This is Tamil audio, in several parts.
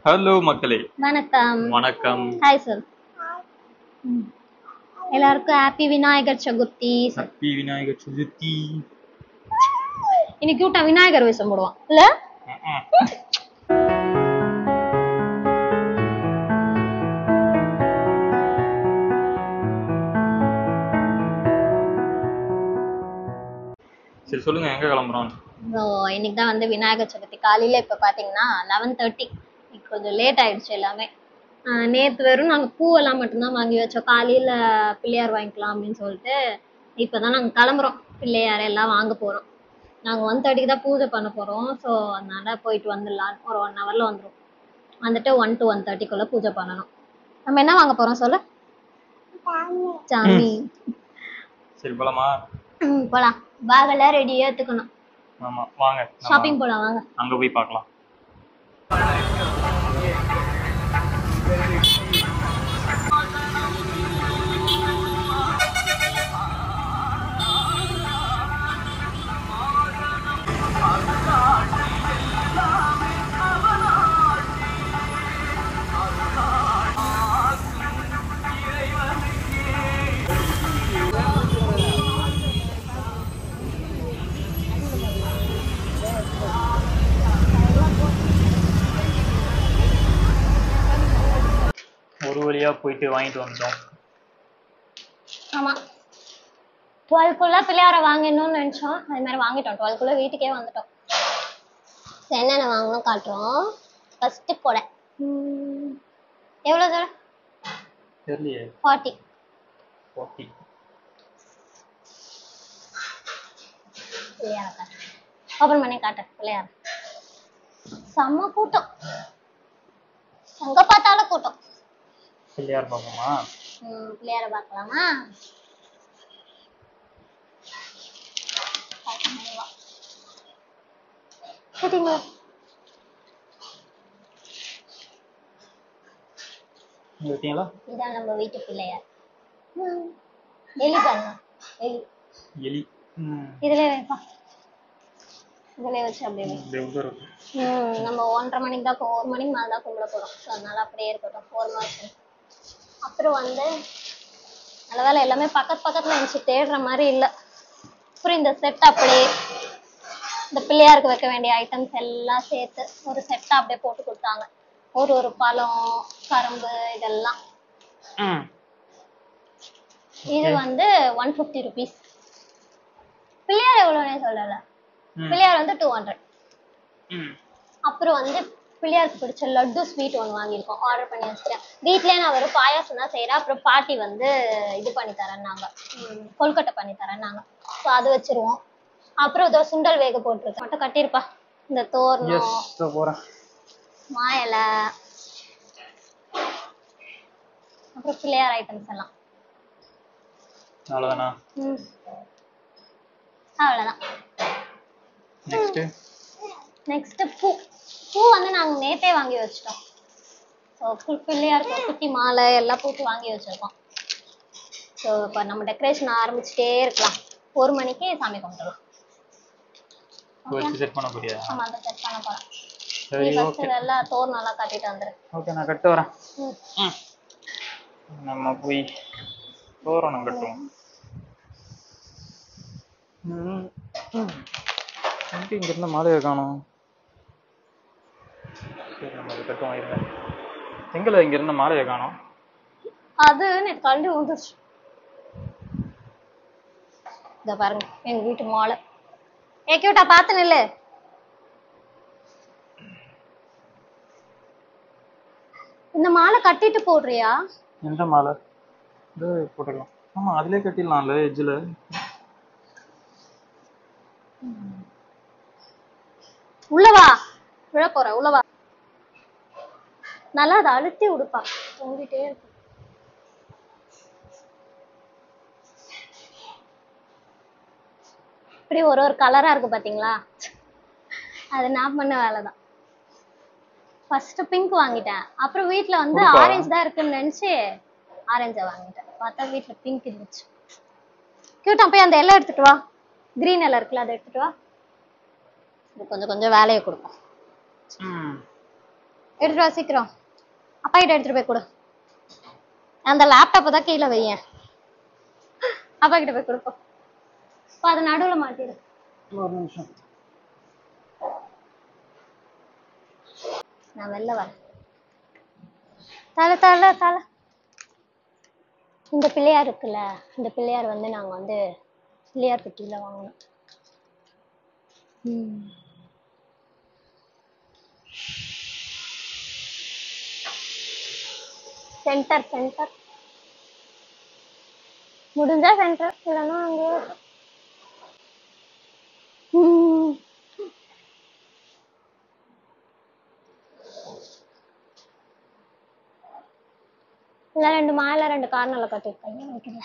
ஹலோ மக்களே, வணக்கம். வணக்கம். Hi sir. எல்லாருக்கும் ஹாப்பி விநாயகர் சதுர்த்தி. ஹாப்பி விநாயகர் சதுர்த்தி. இன்னைக்கு கியூட்டா விநாயகர் வேஷம் போடுவான் இல்ல? சரி சொல்லுங்க, எங்க கிளம்புறோம்? இன்னைக்கு தான் வந்து விநாயகர் சதுர்த்தி. காலையில இப்ப பாத்தீங்கன்னா 11:30. கொஞ்சம் லேட் ஆயிடுச்சு எல்லாமே. நேற்று வெறும் நாங்கள் பூவெல்லாம் மட்டும்தான் வாங்கி வச்சோம். காலையில் பிள்ளையார் வாங்கிக்கலாம் அப்படின்னு சொல்லிட்டு இப்போ தான் நாங்கள் கிளம்புறோம். பிள்ளையார் எல்லாம் வாங்க போகிறோம். நாங்கள் 1:30க்கு தான் பூஜை பண்ண போகிறோம். ஸோ அதனால் போயிட்டு வந்துடலாம். ஒரு 1 ஹவரில் வந்துடும். வந்துட்டு 1 to 1:30க்குள்ளே பூஜை பண்ணணும். நம்ம என்ன வாங்க போகிறோம் சொல்லு? சாமி. சரி போலாமா? போகலாம். பேகெல்லாம் ரெடியாக எடுத்துக்கணும். ஆமாம், வாங்க ஷாப்பிங் போகலாம். வாங்க அங்கே போய் பார்க்கலாம். ஒரு வழியா போயிட்டு வாங்கிட்டு வந்துட்டோம். ஆமாம், 12க்குள்ள பிள்ளையார வாங்கணும்னு நினச்சோம். அது மாதிரி வாங்கிட்டோம். 12க்குள்ள வீட்டுக்கே வந்துட்டோம். என்னென்ன வாங்கணும் காட்டுறோம். ஃபர்ஸ்ட் கொடை. எவ்வளோ சார்? தெரியலையே. 40. பிள்ளையார காட்டு. ஓப்பன் பண்ணி காட்டு பிள்ளையார. செம்ம கூட்டம், எங்க பார்த்தாலும் கூட்டம். பிள்ளையார் பார்ப்போமா? பிள்ளையார பார்க்கலாமா? சரிங்களா? இதான் நம்ம வீட்டு பிள்ளையார். எலி பாருங்க, எலி. இதுல வைப்பா. இதுல வச்சு அப்படியே நம்ம 1:30 மணிக்கு தான் 1 மணிக்கு மேலே தான் கும்பிட போறோம். ஸோ அதனால அப்படியே இருக்கட்டும். 4 மாதம். அப்புறம் வந்து நல்ல வேலை எல்லாமே பக்கத்துல இருந்துச்சு, தேடுற மாதிரி இல்லை. அப்புறம் இந்த செட் அப்படியே இந்த பிள்ளையாருக்கு வைக்க வேண்டிய ஐட்டம்ஸ் எல்லாம் சேர்த்து ஒரு செட்டா அப்படியே போட்டு கொடுத்தாங்க. ஒரு பழம், கரும்பு இதெல்லாம். இது வந்து 150 rupees. பிள்ளையார் எவ்வளோன்னே சொல்லல. பிள்ளையார் வந்து 200. அப்புறம் வந்து பிள்ளையாருக்கு பிடிச்ச லட்டு ஸ்வீட் ஒன்று வாங்கியிருக்கோம். ஆர்டர் பண்ணி வச்சுட்டேன். வீட்லேயே நான் வெறும் பாயாசம் தான் செய்கிறேன். அப்புறம் பாட்டி வந்து இது பண்ணி தரேன்னாங்க, கொல்கட்டை பண்ணி தரேன்னாங்க. ஸோ அது வச்சிருவோம். அப்புறம் இதோ சுண்டல் வேக போட்டுருக்கேன். மட்டும் கட்டியிருப்பா. இந்த தோரணம், மாயலை, அப்புறம் பிள்ளையார் ஐட்டம்ஸ் எல்லாம். அவ்வளோதானா? அவ்வளோதான். நெக்ஸ்ட் பூ வந்து நாங்கள் நேற்றே வாங்கி வச்சிட்டோம். ஸோ பிள்ளையாருக்கு குட்டி மாலை எல்லாம் பூட்டு வாங்கி வச்சிருக்கோம். ஸோ இப்போ நம்ம டெக்கரேஷன் ஆரம்பிச்சுட்டே இருக்கலாம். 1 மணிக்கு சாமி கும்பிடலாம். செட் பண்ண போறியா? ஆமாம், அதை செட் பண்ண போகிறேன். நீ ஃபர்ஸ்ட் எல்லாம் தோரணம் எல்லாம் கட்டிட்டு வந்துரு. ஓகே, நான் கட்டு வரேன். நம்ம போய் தோரணம் கட்டுவோம். இங்க இருந்த மாலையை காணோம். சரி, நம்ம அதை கட்டுவோம். இருங்க, எங்களை இங்க இருந்த மாலையை காணோம். அது எனக்கு கல்வி வந்துச்சு. இதை பாருங்க, எங்க வீட்டு மாலை. கியூட்டா பார்த்து நில்லு. இந்த மாலை கட்டிட்டு போடுறியா? எந்த மாலை? இது போட்டுக்கலாம். ஆமா, அதுலயே கட்டிடலாம்ல எட்ஜில். உள்ளவா விழ போற, உள்ளவா. நல்லா அதை அழுத்தி உடுப்பா, தொங்கிட்டே இருக்கு. இப்படி ஒரு கலரா இருக்கு பாத்தீங்களா? அது நான் பண்ண வேலைதான். ஃபர்ஸ்ட் பிங்க் வாங்கிட்டேன். அப்புறம் வீட்டுல வந்து ஆரஞ்சு தான் இருக்குன்னு நினைச்சு ஆரஞ்ச வாங்கிட்டேன். பார்த்தா வீட்டுல பிங்க் இருந்துச்சு. கியூட்டா போய் அந்த எல்லாம் எடுத்துட்டு வா. கிரீன் எல்லாம் இருக்குல்ல, அதை எடுத்துட்டு வா. கொஞ்சம் கொஞ்சம் வேலையை கொடுக்கும். எடுத்துட்டு வா சீக்கிரம். அப்பா கிட்ட எடுத்துட்டு போய் கொடு. அந்த லேப்டாப்பை தான் கீழே வையேன். அப்பா கிட்ட போய் கொடுப்போம். அது நடுவுல மாட்டிடு. ஒரு நிமிஷம். நான் வெளில வரேன். தலை தலை தலை. இந்த பிள்ளையார் இருக்குல்ல, இந்த பிள்ளையார் வந்து நாங்க வந்து பிள்ளையார் பெட்டியில வாங்கணும். சென்டர் சென்டர் முடிஞ்சா சென்டர், இல்லைன்னா அங்கே இல்லை 2 மாலை 2 கார்னர்ல கட்டிருக்காங்க வைக்கல.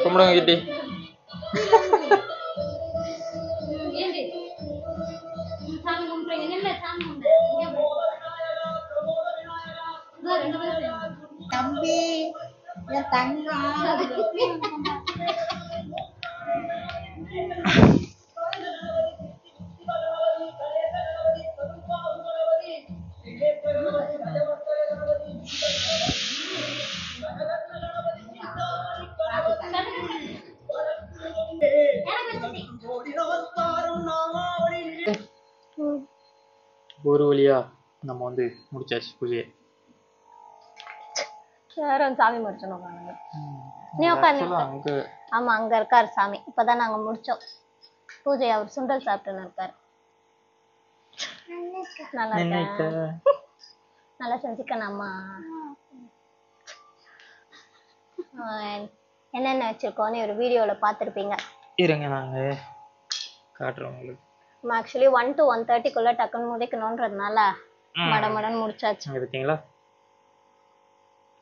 கும்பிடுங்க கிட்டி. தம்பி என் தங்கம் ஒரு வழியா நம்ம வந்து முடிச்சாச்சு பூஜையை. யாரும் சாமி முடிச்சோம். நீ உட்காந்து. ஆமா அங்க இருக்காரு சாமி. இப்பதான் நாங்க முடிச்சோம் பூஜை. அவர் சுண்டல் சாப்பிட்டு இருக்காரு. நல்லா நல்லா செஞ்சுக்கணும்மா. என்னென்ன வச்சிருக்கோன்னு ஒரு வீடியோல பாத்துருப்பீங்க. இருங்க நாங்கள் காட்டுறோம் உங்களுக்கு. நம்ம ஆக்சுவலி 1 to 1:30 டக்குன்னு முடிக்கணுன்றதுனால மடமடன்னு முடிச்சாச்சு. இருக்கீங்களா?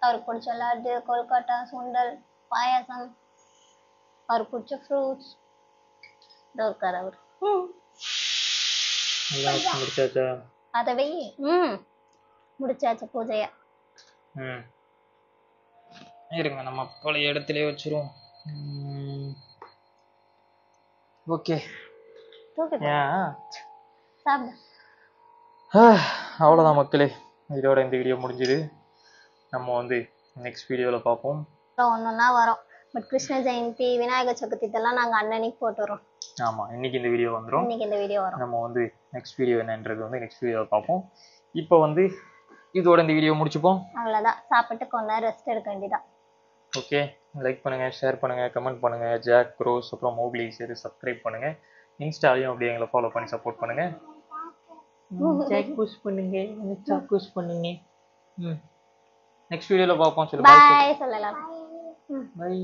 அவருக்கு பிடிச்ச லட்டு, கொல்கட்டா, சுண்டல், பாயாசம், அவருக்கு பிடிச்ச ஃப்ரூட்ஸ் இருக்காரு அவர். முடிச்சாச்சா? அதை வை. முடிச்சாச்சு பூஜையை. இருங்க நம்ம பழைய இடத்துலயே வச்சிருவோம். ஓகே. அவ்வளோதான் மக்களே, இதோட இந்த வீடியோ முடிஞ்சுது. நம்ம வந்து நெக்ஸ்ட் வீடியோவில் பார்ப்போம். ஒன்னொன்னா வரும். பட் கிருஷ்ண ஜெயந்தி, விநாயகர் சதுர்த்தி இதெல்லாம் நாங்கள் அன்னன்னைக்கு போட்டுறோம். ஆமாம், இன்னைக்கு இந்த வீடியோ வந்துடும். இன்னைக்கு இந்த வீடியோ வரும். நம்ம வந்து நெக்ஸ்ட் வீடியோ என்னன்றது வந்து நெக்ஸ்ட் வீடியோவில் பார்ப்போம். இப்போ வந்து இதோட இந்த வீடியோ முடிச்சுப்போம். அவ்வளோதான், சாப்பிட்டு கொஞ்ச நேரம் ரெஸ்ட் எடுக்க வேண்டியதான். ஓகே, லைக் பண்ணுங்கள், ஷேர் பண்ணுங்கள், கமெண்ட் பண்ணுங்கள். ஜாக் ப்ரோஸ் அப்புறம் மோக்லி சரி சப்ஸ்கிரைப் பண்ணுங்கள். இன்ஸ்டாலையும் அப்படியே எங்களை ஃபாலோ பண்ணி சப்போர்ட் பண்ணுங்கள். புஷ் பண்ணுங்க. நெக்ஸ்ட் வீடியோவில் பார்ப்போம். சொல்லு பாய் சொல்லலாம். பை.